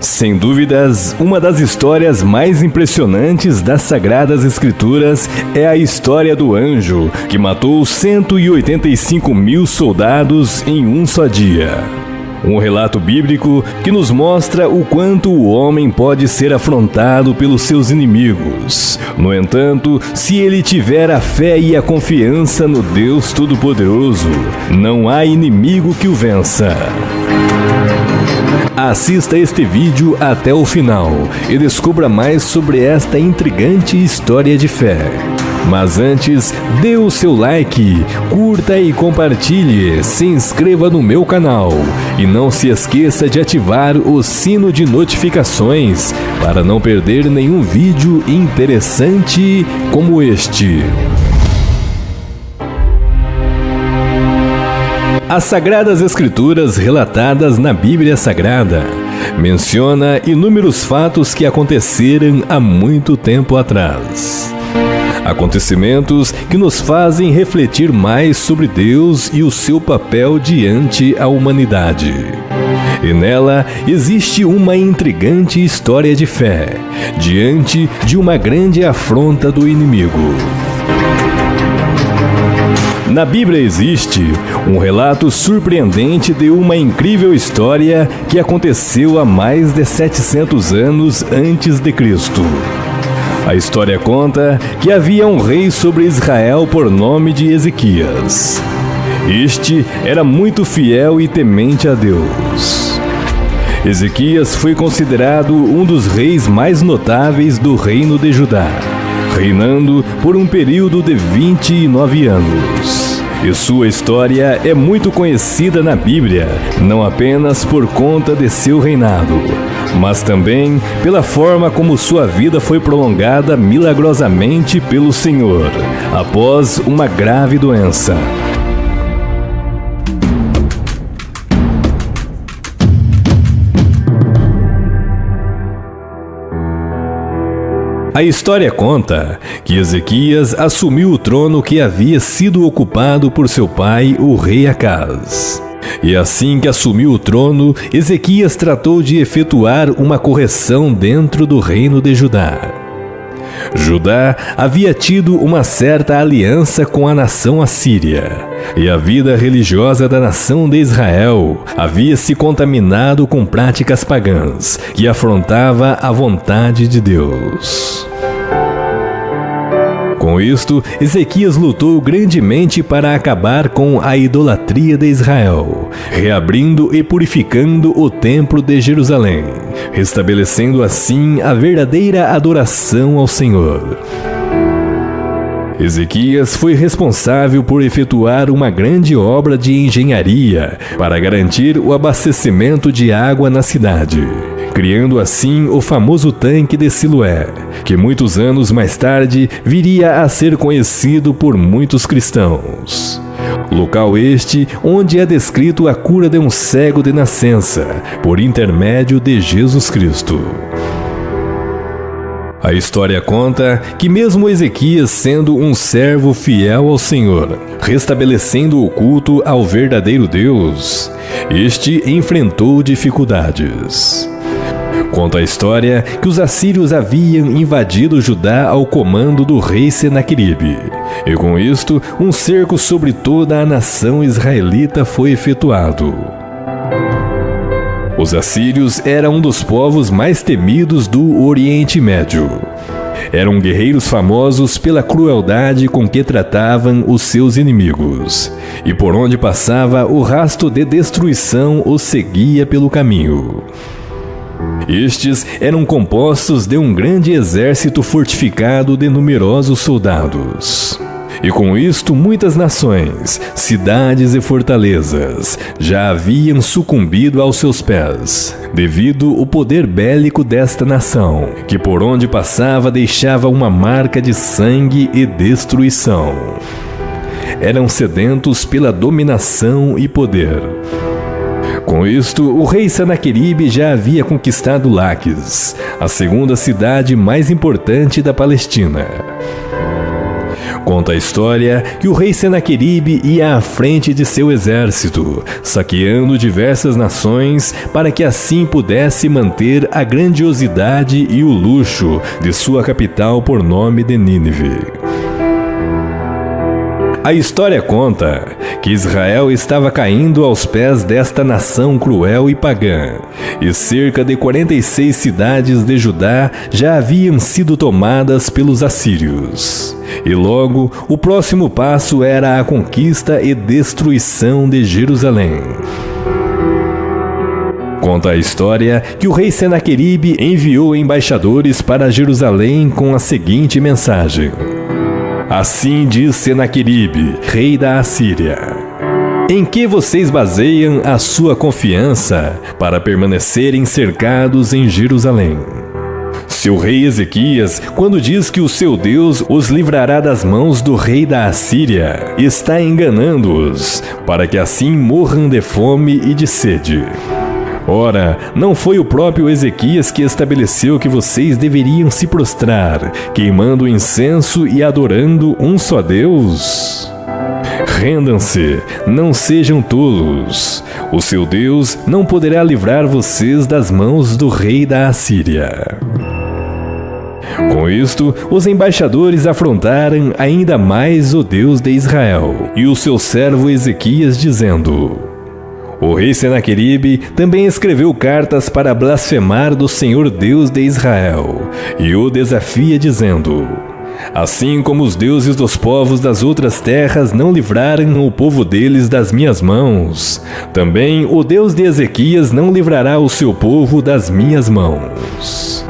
Sem dúvidas, uma das histórias mais impressionantes das Sagradas Escrituras é a história do anjo que matou 185 mil soldados em um só dia. Um relato bíblico que nos mostra o quanto o homem pode ser afrontado pelos seus inimigos. No entanto, se ele tiver a fé e a confiança no Deus Todo-Poderoso, não há inimigo que o vença. Assista este vídeo até o final e descubra mais sobre esta intrigante história de fé. Mas antes, dê o seu like, curta e compartilhe, se inscreva no meu canal e não se esqueça de ativar o sino de notificações para não perder nenhum vídeo interessante como este. As Sagradas Escrituras relatadas na Bíblia Sagrada menciona inúmeros fatos que aconteceram há muito tempo atrás. Acontecimentos que nos fazem refletir mais sobre Deus e o seu papel diante a humanidade. E nela existe uma intrigante história de fé, diante de uma grande afronta do inimigo. Na Bíblia existe um relato surpreendente de uma incrível história que aconteceu há mais de 700 anos antes de Cristo. A história conta que havia um rei sobre Israel por nome de Ezequias. Este era muito fiel e temente a Deus. Ezequias foi considerado um dos reis mais notáveis do reino de Judá, reinando por um período de 29 anos. E sua história é muito conhecida na Bíblia, não apenas por conta de seu reinado, mas também pela forma como sua vida foi prolongada milagrosamente pelo Senhor, após uma grave doença. A história conta que Ezequias assumiu o trono que havia sido ocupado por seu pai, o rei Acaz. E assim que assumiu o trono, Ezequias tratou de efetuar uma correção dentro do reino de Judá. Judá havia tido uma certa aliança com a nação assíria, e a vida religiosa da nação de Israel havia se contaminado com práticas pagãs que afrontava a vontade de Deus. Com isto, Ezequias lutou grandemente para acabar com a idolatria de Israel, reabrindo e purificando o templo de Jerusalém, restabelecendo assim a verdadeira adoração ao Senhor. Ezequias foi responsável por efetuar uma grande obra de engenharia para garantir o abastecimento de água na cidade, criando assim o famoso tanque de Siloé, que muitos anos mais tarde viria a ser conhecido por muitos cristãos. Local este onde é descrito a cura de um cego de nascença, por intermédio de Jesus Cristo. A história conta que mesmo Ezequias sendo um servo fiel ao Senhor, restabelecendo o culto ao verdadeiro Deus, este enfrentou dificuldades. Conta a história que os assírios haviam invadido Judá ao comando do rei Senaqueribe, e com isto um cerco sobre toda a nação israelita foi efetuado. Os assírios eram um dos povos mais temidos do Oriente Médio. Eram guerreiros famosos pela crueldade com que tratavam os seus inimigos, e por onde passava o rastro de destruição os seguia pelo caminho. Estes eram compostos de um grande exército fortificado de numerosos soldados. E com isto muitas nações, cidades e fortalezas já haviam sucumbido aos seus pés, devido ao poder bélico desta nação, que por onde passava deixava uma marca de sangue e destruição. Eram sedentos pela dominação e poder. Com isto, o rei Senaqueribe já havia conquistado Laquis, a segunda cidade mais importante da Palestina. Conta a história que o rei Senaqueribe ia à frente de seu exército, saqueando diversas nações para que assim pudesse manter a grandiosidade e o luxo de sua capital por nome de Nínive. A história conta que Israel estava caindo aos pés desta nação cruel e pagã, e cerca de 46 cidades de Judá já haviam sido tomadas pelos assírios. E logo, o próximo passo era a conquista e destruição de Jerusalém. Conta a história que o rei Senaqueribe enviou embaixadores para Jerusalém com a seguinte mensagem: Assim diz Senaqueribe, rei da Assíria: em que vocês baseiam a sua confiança para permanecerem cercados em Jerusalém? Seu rei Ezequias, quando diz que o seu Deus os livrará das mãos do rei da Assíria, está enganando-os, para que assim morram de fome e de sede. Ora, não foi o próprio Ezequias que estabeleceu que vocês deveriam se prostrar, queimando incenso e adorando um só Deus? Rendam-se, não sejam tolos. O seu Deus não poderá livrar vocês das mãos do rei da Assíria. Com isto, os embaixadores afrontaram ainda mais o Deus de Israel e o seu servo Ezequias, dizendo: o rei Senaqueribe também escreveu cartas para blasfemar do Senhor Deus de Israel e o desafia dizendo: assim como os deuses dos povos das outras terras não livraram o povo deles das minhas mãos, também o Deus de Ezequias não livrará o seu povo das minhas mãos.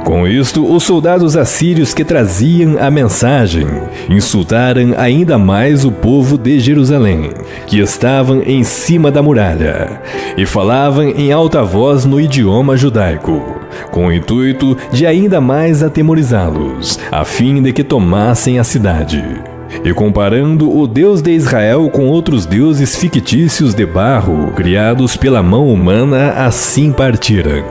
Com isto, os soldados assírios que traziam a mensagem insultaram ainda mais o povo de Jerusalém, que estavam em cima da muralha, e falavam em alta voz no idioma judaico, com o intuito de ainda mais atemorizá-los, a fim de que tomassem a cidade. E comparando o Deus de Israel com outros deuses fictícios de barro, criados pela mão humana, assim partiram.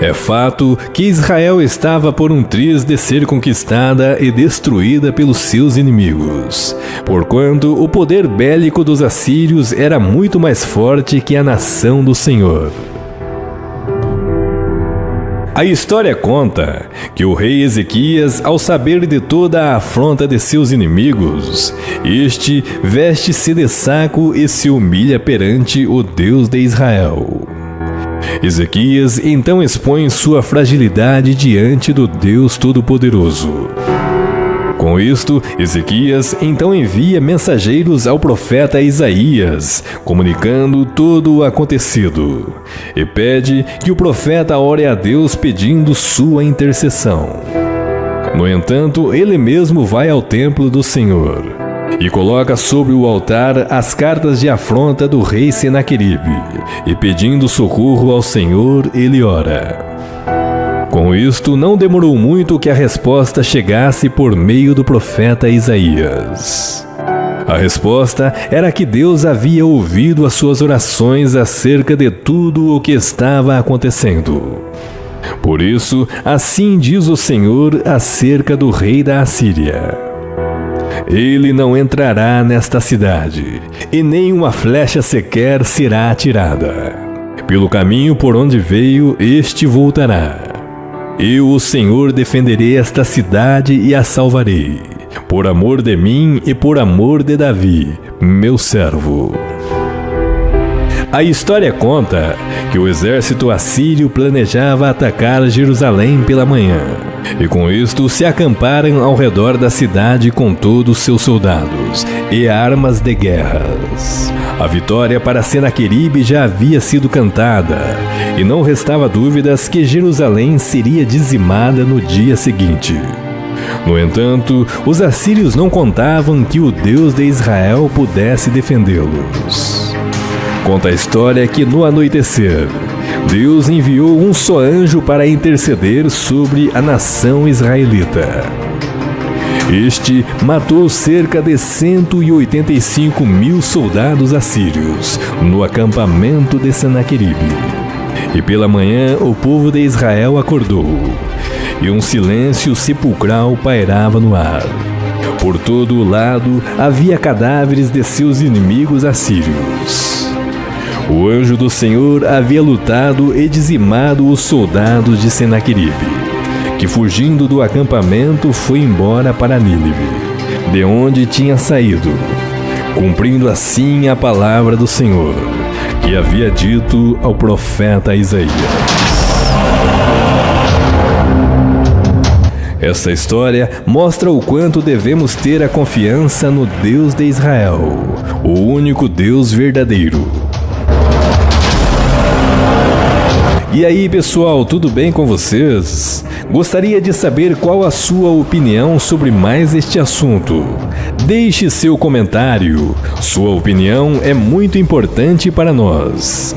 É fato que Israel estava por um triz de ser conquistada e destruída pelos seus inimigos, porquanto o poder bélico dos assírios era muito mais forte que a nação do Senhor. A história conta que o rei Ezequias, ao saber de toda a afronta de seus inimigos, este veste-se de saco e se humilha perante o Deus de Israel. Ezequias então expõe sua fragilidade diante do Deus Todo-Poderoso. Com isto, Ezequias então envia mensageiros ao profeta Isaías, comunicando todo o acontecido, e pede que o profeta ore a Deus pedindo sua intercessão. No entanto, ele mesmo vai ao templo do Senhor e coloca sobre o altar as cartas de afronta do rei Senaqueribe, e pedindo socorro ao Senhor, ele ora. Com isto, não demorou muito que a resposta chegasse por meio do profeta Isaías. A resposta era que Deus havia ouvido as suas orações acerca de tudo o que estava acontecendo. Por isso, assim diz o Senhor acerca do rei da Assíria: ele não entrará nesta cidade, e nem uma flecha sequer será atirada. Pelo caminho por onde veio, este voltará. Eu, o Senhor, defenderei esta cidade e a salvarei, por amor de mim e por amor de Davi, meu servo. A história conta que o exército assírio planejava atacar Jerusalém pela manhã, e com isto se acamparam ao redor da cidade com todos seus soldados e armas de guerras. A vitória para Senaqueribe já havia sido cantada, e não restava dúvidas que Jerusalém seria dizimada no dia seguinte. No entanto, os assírios não contavam que o Deus de Israel pudesse defendê-los. Conta a história que no anoitecer, Deus enviou um só anjo para interceder sobre a nação israelita. Este matou cerca de 185 mil soldados assírios no acampamento de Senaqueribe. E pela manhã o povo de Israel acordou, e um silêncio sepulcral pairava no ar. Por todo o lado havia cadáveres de seus inimigos assírios. O anjo do Senhor havia lutado e dizimado os soldados de Senaqueribe, que fugindo do acampamento foi embora para Nínive, de onde tinha saído, cumprindo assim a palavra do Senhor, que havia dito ao profeta Isaías. Esta história mostra o quanto devemos ter a confiança no Deus de Israel, o único Deus verdadeiro. E aí, pessoal, tudo bem com vocês? Gostaria de saber qual a sua opinião sobre mais este assunto. Deixe seu comentário. Sua opinião é muito importante para nós.